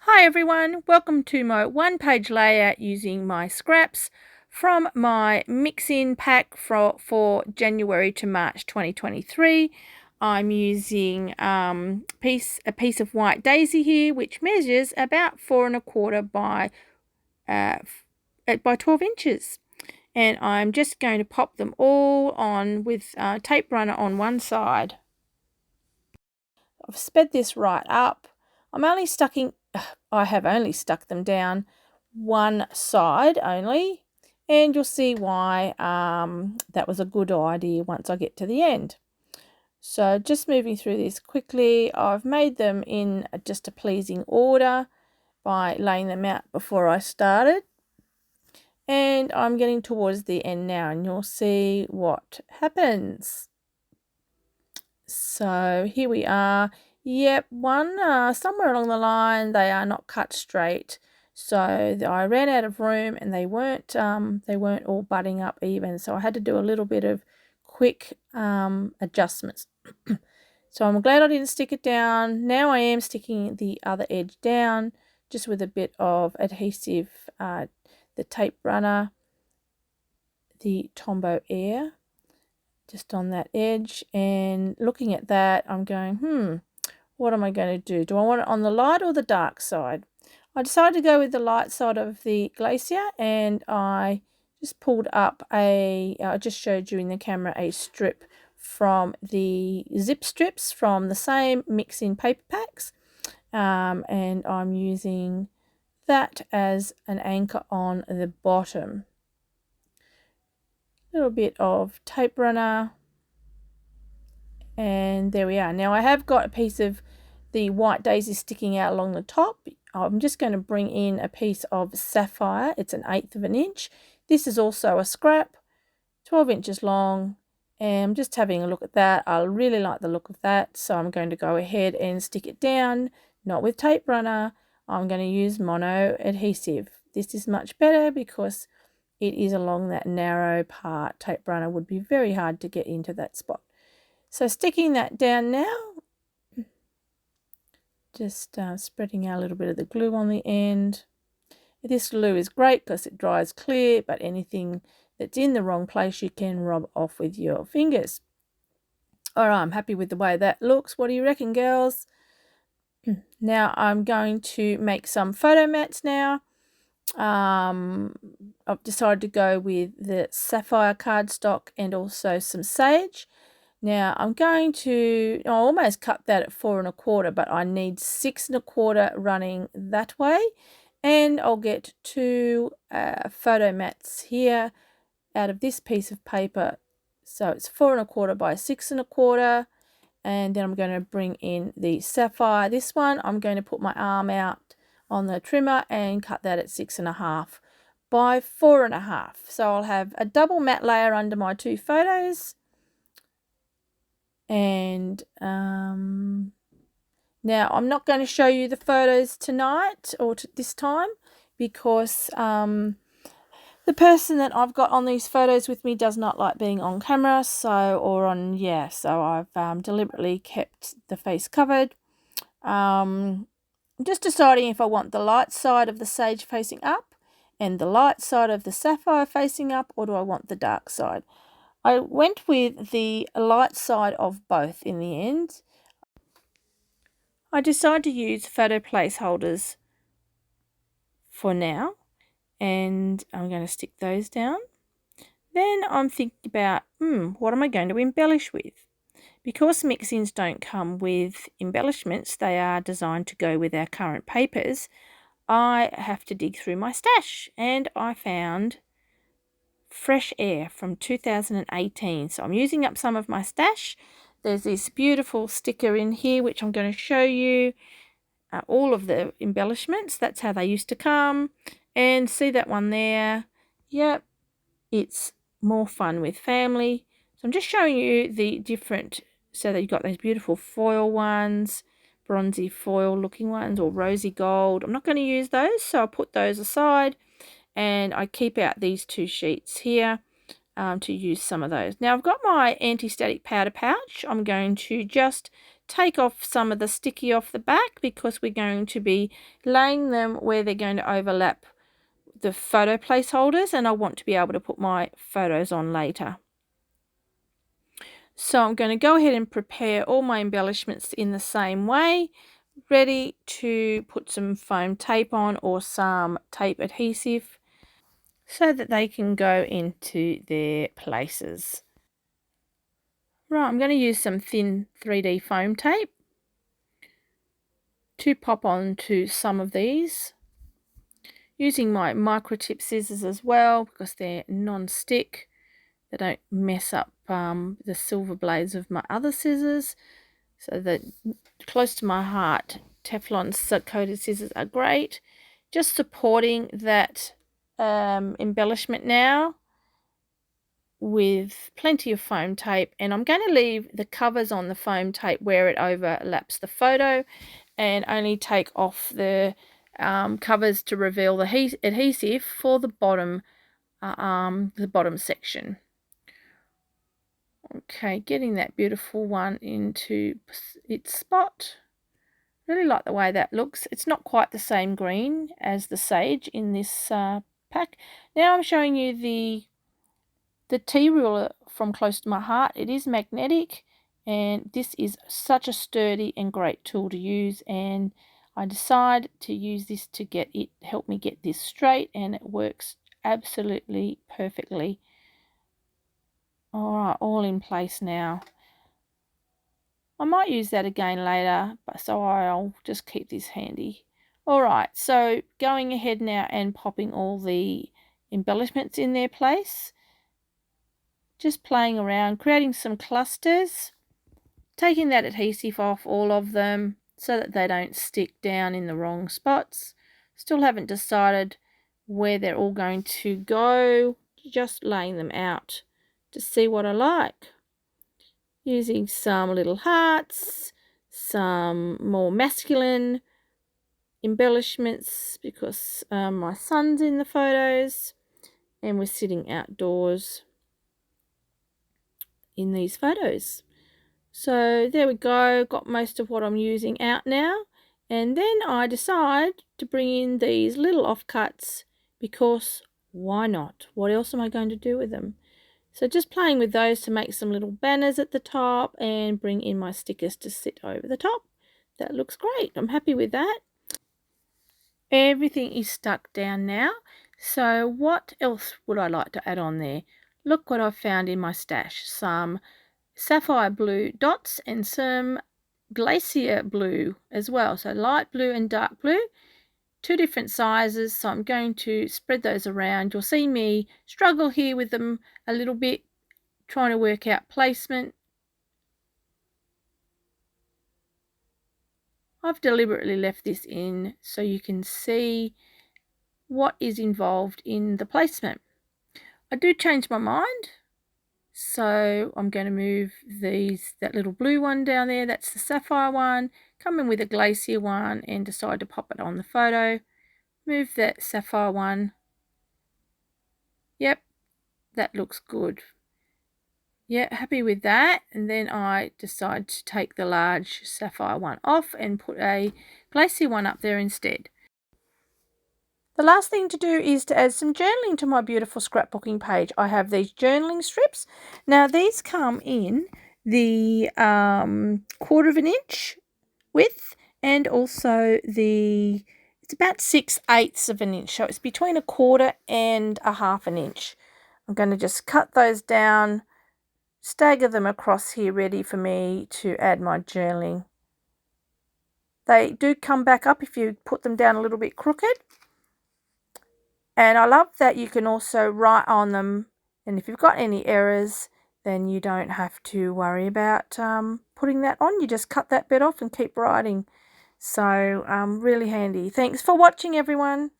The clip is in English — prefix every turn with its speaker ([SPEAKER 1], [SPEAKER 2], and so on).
[SPEAKER 1] Hi everyone, welcome to my one-page layout using my scraps from my mix-in pack for January to March 2023. I'm using a piece of white daisy here, which measures about 4¼ by 12 inches. And I'm just going to pop them all on with tape runner on one side. I've sped this right up. I have only stuck them down one side only, and you'll see why that was a good idea once I get to the end. So just moving through this quickly, I've made them in just a pleasing order by laying them out before I started. And I'm getting towards the end now, and you'll see what happens. So here we are. Yep, somewhere along the line they are not cut straight. So I ran out of room, and they weren't all butting up even. So I had to do a little bit of quick adjustments. So I'm glad I didn't stick it down. Now I am sticking the other edge down just with a bit of adhesive, the tape runner, the Tombow Air, just on that edge. And looking at that, I'm going, what am I going to do? Do I want it on the light or the dark side? I decided to go with the light side of the glacier, and I just pulled up I just showed you in the camera a strip from the zip strips from the same mix-in paper packs, and I'm using that as an anchor on the bottom. A little bit of tape runner, and there we are. Now I have got a piece of the white daisy sticking out along the top. I'm just going to bring in a piece of sapphire. It's 1/8 of an inch. This is also a scrap, 12 inches long, and I'm just having a look at that. I really like the look of that, so I'm going to go ahead and stick it down, not with tape runner. I'm going to use mono adhesive. This is much better because it is along that narrow part. Tape runner would be very hard to get into that spot. So sticking that down now, just spreading out a little bit of the glue on the end. This glue is great because it dries clear, but anything that's in the wrong place you can rub off with your fingers. All right, I'm happy with the way that looks. What do you reckon, girls? Now I'm going to make some photo mats now. I've decided to go with the sapphire cardstock and also some sage. Now I'm going to, I almost cut that at 4¼ but I need 6¼ running that way, and I'll get 2 photo mats here out of this piece of paper. So it's 4¼ by 6¼ and then I'm going to bring in the sapphire. This one I'm going to put my arm out on the trimmer and cut that at 6½ by 4½. So I'll have a double matte layer under my 2 photos. And now I'm not going to show you the photos tonight or this time because the person that I've got on these photos with me does not like being on camera, so I've deliberately kept the face covered. I'm just deciding if I want the light side of the sage facing up and the light side of the sapphire facing up, or do I want the dark side? I went with the light side of both in the end. I decided to use photo placeholders for now, and I'm going to stick those down. Then I'm thinking about, what am I going to embellish with? Because mix-ins don't come with embellishments, they are designed to go with our current papers, I have to dig through my stash, and I found Fresh Air from 2018. So I'm using up some of my stash. There's this beautiful sticker in here which I'm going to show you, all of the embellishments. That's how they used to come. And see that one there? Yep, it's more fun with family. So I'm just showing you the different, so that you've got those beautiful foil ones, bronzy foil looking ones, or rosy gold. I'm not going to use those, so I'll put those aside, and I keep out these 2 sheets here to use some of those. Now I've got my anti-static powder pouch. I'm going to just take off some of the sticky off the back because we're going to be laying them where they're going to overlap the photo placeholders, and I want to be able to put my photos on later. So I'm going to go ahead and prepare all my embellishments in the same way, ready to put some foam tape on or some tape adhesive so that they can go into their places. Right, I'm going to use some thin 3D foam tape to pop onto some of these, using my microtip scissors as well because they're non-stick. They don't mess up the silver blades of my other scissors. So that close to my heart, Teflon coated scissors are great. Just supporting that embellishment now with plenty of foam tape, and I'm going to leave the covers on the foam tape where it overlaps the photo and only take off the covers to reveal the adhesive for the bottom section. Okay, getting that beautiful one into its spot. Really like the way that looks. It's not quite the same green as the sage in this pack. Now I'm showing you the tea ruler from close to my heart. It is magnetic, and this is such a sturdy and great tool to use, and I decided to use this to help me get this straight, and it works absolutely perfectly. All right, all in place now. I might use that again later, but so I'll just keep this handy. All right, so going ahead now and popping all the embellishments in their place. Just playing around, creating some clusters, taking that adhesive off all of them so that they don't stick down in the wrong spots. Still haven't decided where they're all going to go, just laying them out to see what I like. Using some little hearts, some more masculine embellishments because my son's in the photos and we're sitting outdoors in these photos. So there we go, got most of what I'm using out now, and then I decide to bring in these little offcuts because why not? What else am I going to do with them? So just playing with those to make some little banners at the top and bring in my stickers to sit over the top. That looks great. I'm happy with that. Everything is stuck down now. So what else would I like to add on there? Look what I've found in my stash. Some sapphire blue dots and some glacier blue as well. So light blue and dark blue. Two different sizes, so I'm going to spread those around. You'll see me struggle here with them a little bit, trying to work out placement. I've deliberately left this in so you can see what is involved in the placement. I do change my mind, so I'm going to move that little blue one down there, that's the sapphire one, come in with a glacier one and decide to pop it on the photo. Move that sapphire one. Yep, that looks good. Yeah, happy with that. And then I decide to take the large sapphire one off and put a glacier one up there instead. The last thing to do is to add some journaling to my beautiful scrapbooking page. I have these journaling strips. Now these come in the 1/4 inch width, and also it's about 6/8 of an inch. So it's between 1/4 and 1/2 inch. I'm going to just cut those down, stagger them across here, ready for me to add my journaling. They do come back up if you put them down a little bit crooked. And I love that you can also write on them, and if you've got any errors, then you don't have to worry about putting that on. You just cut that bit off and keep writing. So really handy. Thanks for watching, everyone.